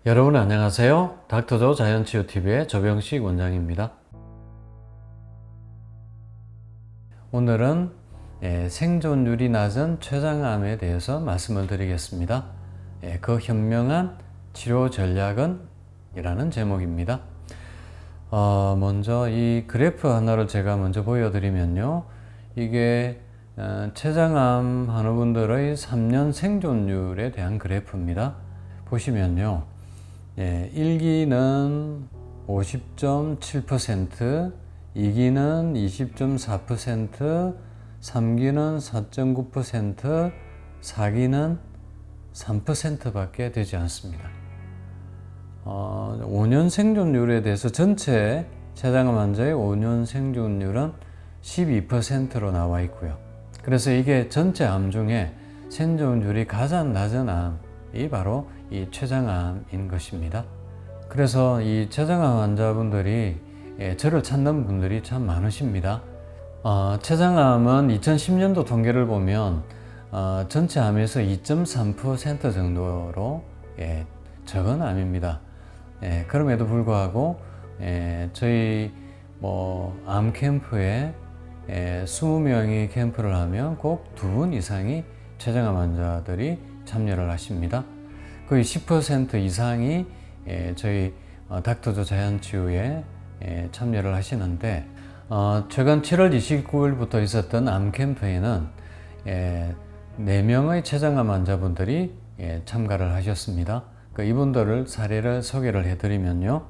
여러분 안녕하세요. 닥터조 자연치유TV의 조병식 원장입니다. 오늘은 생존율이 낮은 췌장암에 대해서 말씀을 드리겠습니다. 그 현명한 치료 전략은? 이라는 제목입니다. 먼저 이 그래프 하나를 제가 먼저 보여드리면요. 이게 췌장암 환우분들의 3년 생존율에 대한 그래프입니다. 보시면요. 1기는 50.7%, 2기는 20.4%, 3기는 4.9%, 4기는 3% 밖에 되지 않습니다. 5년 생존율에 대해서 전체 췌장암 환자의 5년 생존율은 12%로 나와 있고요. 그래서 이게 전체 암 중에 생존율이 가장 낮은 암이 바로 이 췌장암인 것입니다. 그래서 이 췌장암 환자분들이 저를 찾는 분들이 참 많으십니다. 췌장암은 2010년도 통계를 보면 전체 암에서 2.3% 정도로 적은 암입니다. 그럼에도 불구하고 저희 암 캠프에 20명이 캠프를 하면 꼭 2분 이상이 췌장암 환자들이 참여를 하십니다. 거의 10% 이상이 저희 닥터조 자연치유에 참여를 하시는데 최근 7월 29일부터 있었던 암 캠프에는 4명의 췌장암 환자분들이 참가를 하셨습니다. 이분들을 사례를 소개를 해드리면요.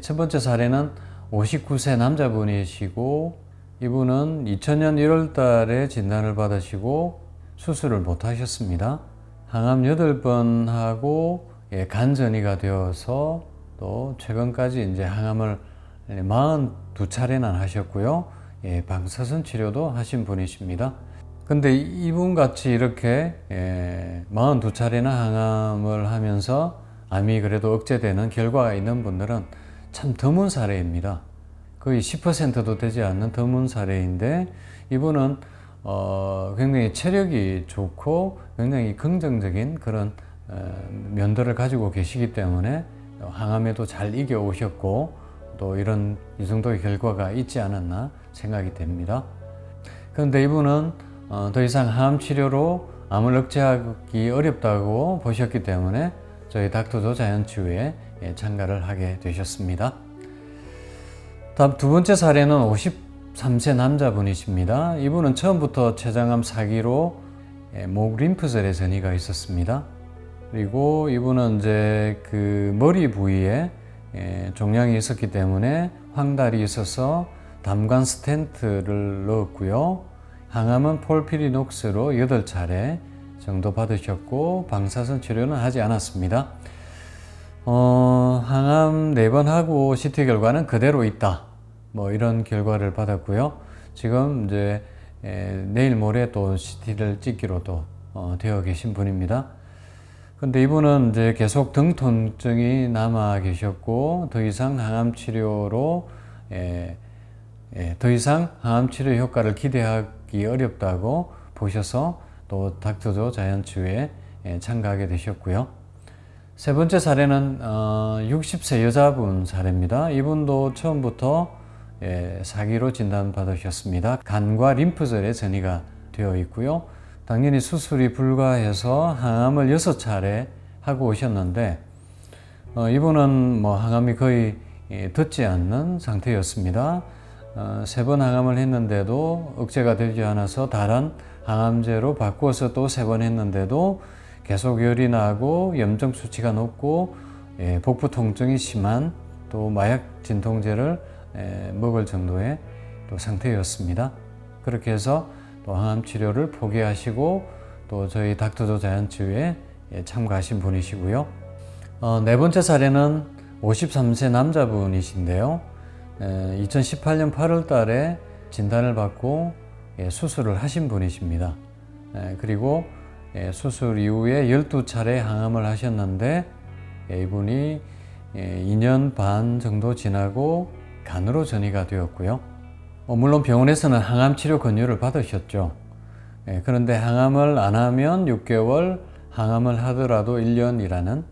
첫 번째 사례는 59세 남자분이시고 이분은 2000년 1월 달에 진단을 받으시고 수술을 못 하셨습니다. 항암 8번 하고 간전이가 되어서 또 최근까지 이제 항암을 42차례나 하셨고요. 방사선 치료도 하신 분이십니다. 근데 이분 같이 이렇게 42차례나 항암을 하면서 암이 그래도 억제되는 결과가 있는 분들은 참 드문 사례입니다. 거의 10%도 되지 않는 드문 사례인데 이분은 굉장히 체력이 좋고 굉장히 긍정적인 그런 면도를 가지고 계시기 때문에 항암에도 잘 이겨 오셨고 또 이 정도의 결과가 있지 않았나 생각이 됩니다. 그런데 이분은 더 이상 항암 치료로 암을 억제하기 어렵다고 보셨기 때문에 저희 닥터조 자연치유에 참가를 하게 되셨습니다. 다음 두 번째 사례는 53세 남자분이십니다. 이분은 처음부터 췌장암 4기로 목 림프절에 전이가 있었습니다. 그리고 이분은 이제 그 머리 부위에 종양이 있었기 때문에 황달이 있어서 담관 스텐트를 넣었고요. 항암은 폴피리녹스로 8차례 정도 받으셨고 방사선 치료는 하지 않았습니다. 항암 4번 하고 CT 결과는 그대로 있다. 이런 결과를 받았고요. 지금 이제 내일 모레 또 CT를 찍기로 또 되어 계신 분입니다. 근데 이분은 이제 계속 등 통증이 남아 계셨고 더 이상 항암 치료로 더 이상 항암 치료 효과를 기대하기 어렵다고 보셔서 또 닥터조 자연치유에 참가하게 되셨고요. 세 번째 사례는 60세 여자분 사례입니다. 이분도 처음부터 4기로 진단받으셨습니다. 간과 림프절에 전이가 되어 있고요. 당연히 수술이 불가해서 항암을 6차례 하고 오셨는데 이분은 항암이 거의 듣지 않는 상태였습니다. 3번 항암을 했는데도 억제가 되지 않아서 다른 항암제로 바꿔서 또 3번 했는데도 계속 열이 나고 염증 수치가 높고 복부 통증이 심한 또 마약 진통제를 먹을 정도의 또 상태였습니다. 그렇게 해서 또 항암 치료를 포기하시고 또 저희 닥터조 자연치유에 참가하신 분이시고요. 네 번째 사례는 53세 남자분이신데요. 2018년 8월 달에 진단을 받고 수술을 하신 분이십니다. 그리고 수술 이후에 12차례 항암을 하셨는데 이분이 2년 반 정도 지나고 간으로 전이가 되었고요. 물론 병원에서는 항암 치료 권유를 받으셨죠. 그런데 항암을 안 하면 6개월, 항암을 하더라도 1년이라는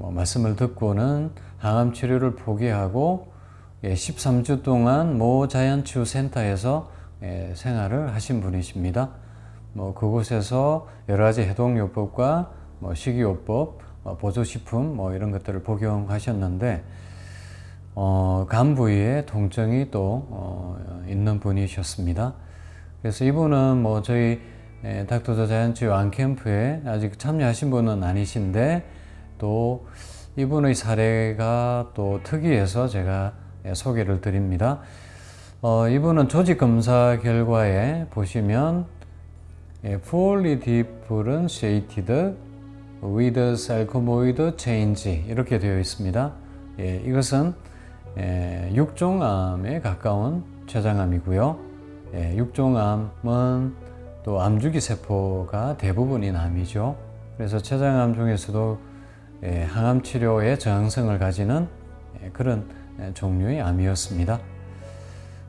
말씀을 듣고는 항암 치료를 포기하고 13주 동안 모 자연치유센터에서 생활을 하신 분이십니다. 그곳에서 여러 가지 해독요법과 식이요법, 보조식품 이런 것들을 복용하셨는데 간 부위에 통증이 또 있는 분이셨습니다. 그래서 이분은 저희 닥터 자연치유 안캠프에 아직 참여하신 분은 아니신데 또 이분의 사례가 또 특이해서 제가 소개를 드립니다. 이분은 조직 검사 결과에 보시면 poorly differentiated with sarcomoid change 이렇게 되어 있습니다. 이것은 육종암에 가까운 췌장암이고요. 육종암은 또 암주기 세포가 대부분인 암이죠. 그래서 췌장암 중에서도 항암 치료에 저항성을 가지는 그런 종류의 암이었습니다.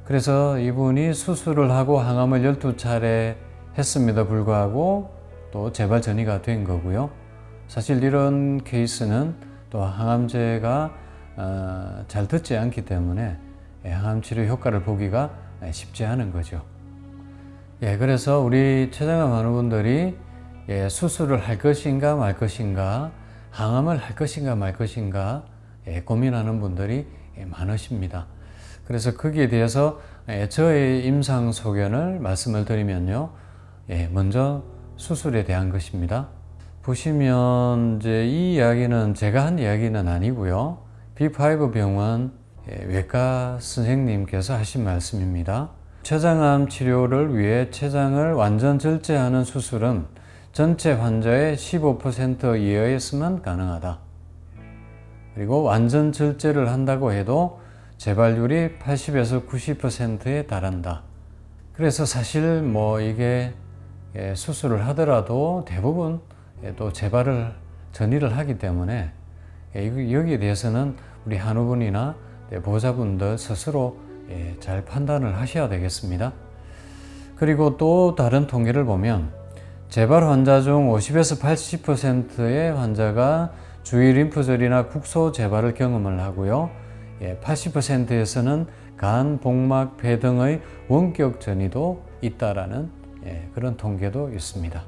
그래서 이분이 수술을 하고 항암을 12차례 했음에도 불구하고 또 재발 전이가 된 거고요. 사실 이런 케이스는 또 항암제가 잘 듣지 않기 때문에 항암 치료 효과를 보기가 쉽지 않은 거죠. 그래서 우리 췌장암 환우분들이 수술을 할 것인가 말 것인가, 항암을 할 것인가 말 것인가 고민하는 분들이 많으십니다. 그래서 거기에 대해서 저의 임상소견을 말씀을 드리면요. 먼저 수술에 대한 것입니다. 보시면 이제 이 이야기는 제가 한 이야기는 아니고요. B5 병원 외과 선생님께서 하신 말씀입니다. 췌장암 치료를 위해 췌장을 완전 절제하는 수술은 전체 환자의 15% 이하였으면 가능하다. 그리고 완전 절제를 한다고 해도 재발률이 80에서 90%에 달한다. 그래서 사실 이게 수술을 하더라도 대부분 또 재발을 전이를 하기 때문에 여기에 대해서는 우리 환우분이나 보호자분들 스스로 잘 판단을 하셔야 되겠습니다. 그리고 또 다른 통계를 보면 재발 환자 중 50에서 80%의 환자가 주위 림프절이나 국소 재발을 경험을 하고요. 80%에서는 간, 복막, 폐 등의 원격 전이도 있다라는 그런 통계도 있습니다.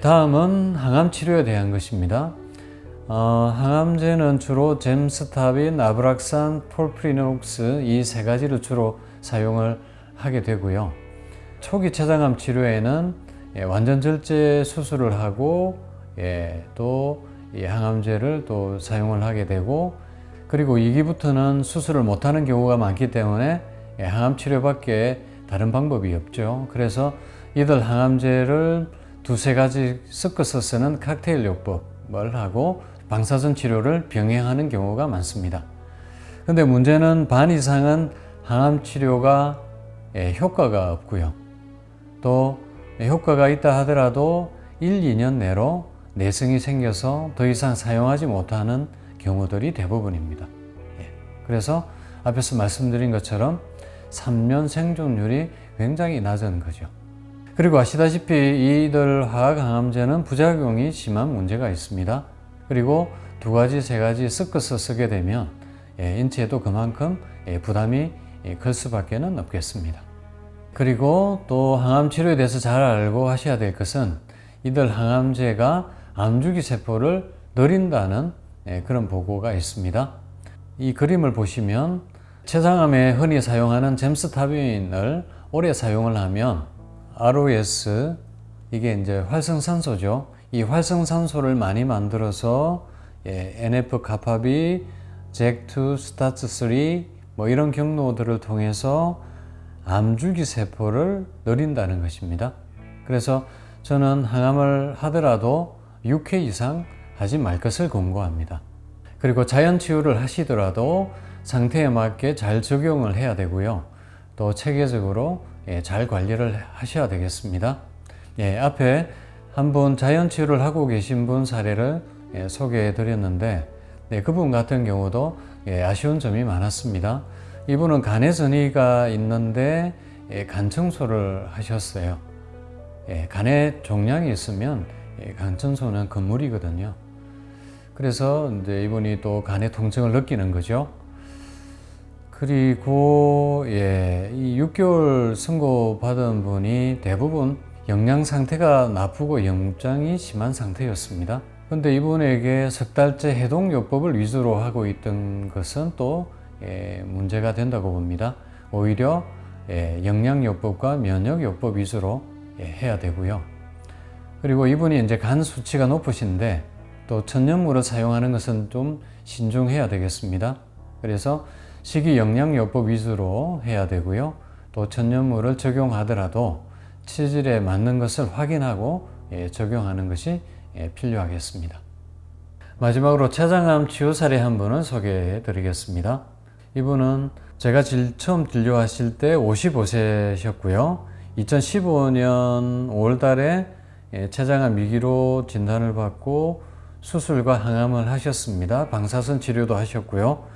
다음은 항암 치료에 대한 것입니다. 항암제는 주로 젬스타빈, 나브락산, 폴프리녹스 이 세 가지를 주로 사용을 하게 되고요. 초기 췌장암 치료에는 완전 절제 수술을 하고 또 항암제를 또 사용을 하게 되고, 그리고 2기부터는 수술을 못하는 경우가 많기 때문에 항암 치료밖에 다른 방법이 없죠. 그래서 이들 항암제를 두세 가지 섞어서 쓰는 칵테일 요법을 하고 방사선 치료를 병행하는 경우가 많습니다. 근데 문제는 반 이상은 항암 치료가 효과가 없고요. 또 효과가 있다 하더라도 1, 2년 내로 내성이 생겨서 더 이상 사용하지 못하는 경우들이 대부분입니다. 그래서 앞에서 말씀드린 것처럼 3년 생존율이 굉장히 낮은 거죠. 그리고 아시다시피 이들 화학항암제는 부작용이 심한 문제가 있습니다. 그리고 두 가지, 세 가지 섞어서 쓰게 되면 인체에도 그만큼 부담이 클 수밖에 없겠습니다. 그리고 또 항암 치료에 대해서 잘 알고 하셔야 될 것은 이들 항암제가 암주기 세포를 늘린다는 그런 보고가 있습니다. 이 그림을 보시면 췌장암에 흔히 사용하는 젬스타빈을 오래 사용을 하면 ROS, 이게 이제 활성산소죠. 이 활성산소를 많이 만들어서 NF-kappaB, JAK2, STAT3 이런 경로들을 통해서 암주기 세포를 늘린다는 것입니다. 그래서 저는 항암을 하더라도 6회 이상 하지 말 것을 권고합니다. 그리고 자연치유를 하시더라도 상태에 맞게 잘 적용을 해야 되고요. 또 체계적으로 잘 관리를 하셔야 되겠습니다. 앞에 한분 자연치유를 하고 계신 분 사례를 소개해 드렸는데 그분 같은 경우도 아쉬운 점이 많았습니다. 이분은 간에 전이가 있는데 간 청소를 하셨어요. 간에 종양이 있으면 간 청소는 금물이거든요. 그래서 이제 이분이 또 간의 통증을 느끼는 거죠. 그리고 이 6개월 선고받은 분이 대부분 영양 상태가 나쁘고 염증이 심한 상태였습니다. 근데 이분에게 석 달째 해독요법을 위주로 하고 있던 것은 또 문제가 된다고 봅니다. 오히려 영양요법과 면역요법 위주로 해야 되고요. 그리고 이분이 이제 간 수치가 높으신데 또 천연물을 사용하는 것은 좀 신중해야 되겠습니다. 그래서 식이영양요법 위주로 해야 되고요. 또 천연물을 적용하더라도 체질에 맞는 것을 확인하고 적용하는 것이 필요하겠습니다. 마지막으로 췌장암 치유 사례 한 분을 소개해 드리겠습니다. 이분은 제가 처음 진료하실 때 55세셨고요. 2015년 5월 달에 췌장암 위기로 진단을 받고 수술과 항암을 하셨습니다. 방사선 치료도 하셨고요.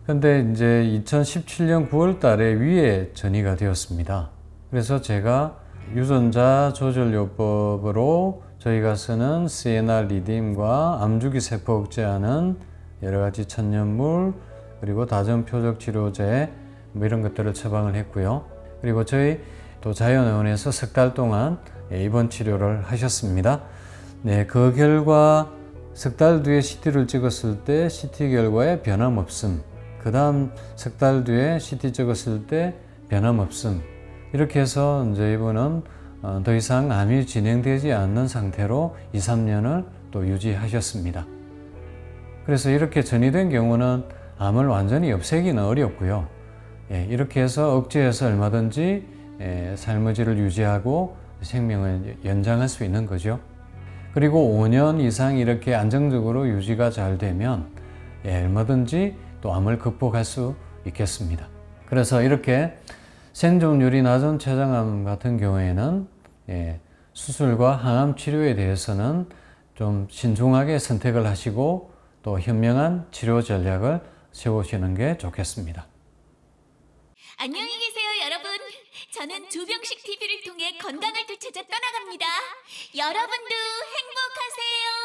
근데 이제 2017년 9월 달에 위에 전이가 되었습니다. 그래서 제가 유전자 조절요법으로 저희가 쓰는 시에나 리딤과 암주기 세포 억제하는 여러 가지 천연물, 그리고 다전표적 치료제 뭐 이런 것들을 처방을 했고요. 그리고 저희 또 자연의원에서 석 달 동안 입원 치료를 하셨습니다. 네, 그 결과 석 달 뒤에 CT를 찍었을 때 CT 결과에 변함없음, 그 다음 석 달 뒤에 CT 찍었을 때 변함없음, 이렇게 해서 이제 이분은 더 이상 암이 진행되지 않는 상태로 2, 3년을 또 유지하셨습니다. 그래서 이렇게 전이된 경우는 암을 완전히 없애기는 어렵고요. 이렇게 해서 억제해서 얼마든지 삶의 질을 유지하고 생명을 연장할 수 있는 거죠. 그리고 5년 이상 이렇게 안정적으로 유지가 잘 되면 얼마든지 또 암을 극복할 수 있겠습니다. 그래서 이렇게 생존율이 낮은 췌장암 같은 경우에는 수술과 항암 치료에 대해서는 좀 신중하게 선택을 하시고 또 현명한 치료 전략을 세우시는 게 좋겠습니다. 안녕히 계세요, 여러분. 저는 조병식 TV를 통해 건강을 되찾아 떠나갑니다. 여러분도 행복하세요.